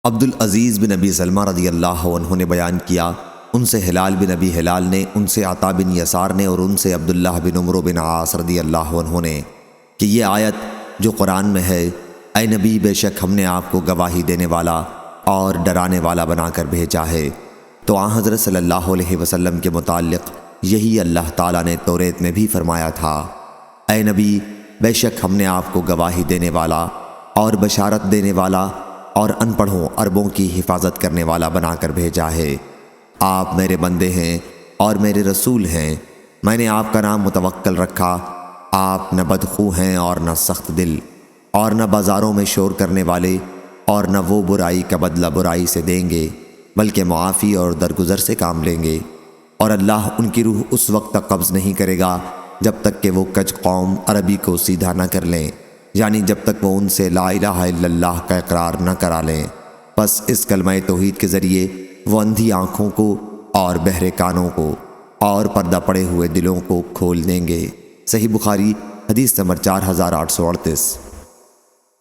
عبدالعزیز بن ابی سلمہ رضی اللہ عنہ نے بیان کیا، ان سے ہلال بن ابی ہلال نے، ان سے عطا بن یسار نے اور ان سے عبداللہ بن عمرو بن عاص رضی اللہ عنہ نے کہ یہ آیت جو قرآن میں ہے، اے نبی بے شک ہم نے آپ کو گواہی دینے والا اور ڈرانے والا بنا کر بھیجا ہے۔ تو آن حضرت صلی اللہ علیہ وسلم کے متعلق یہی اللہ تعالیٰ نے توریت میں بھی فرمایا تھا، اے نبی بے شک ہم نے آپ کو گواہی دینے والا اور بشارت دینے والا اور ان پڑھوں عربوں کی حفاظت کرنے والا بنا کر بھیجا ہے۔ آپ میرے بندے ہیں اور میرے رسول ہیں، میں نے آپ کا نام متوکل رکھا۔ آپ نہ بدخو ہیں اور نہ سخت دل، اور نہ بازاروں میں شور کرنے والے، اور نہ وہ برائی کا بدلہ برائی سے دیں گے، بلکہ معافی اور درگزر سے کام لیں گے۔ اور اللہ ان کی روح اس وقت تک قبض نہیں کرے گا جب تک کہ وہ کج قوم عربی کو سیدھا نہ کر لیں، یعنی جب تک وہ ان سے لا الہ الا اللہ کا اقرار نہ کرا لیں۔ بس اس کلمہ توحید کے ذریعے وہ اندھی آنکھوں کو اور بہرے کانوں کو اور پردہ پڑے ہوئے دلوں کو کھول دیں گے۔ صحیح بخاری حدیث نمبر 4838۔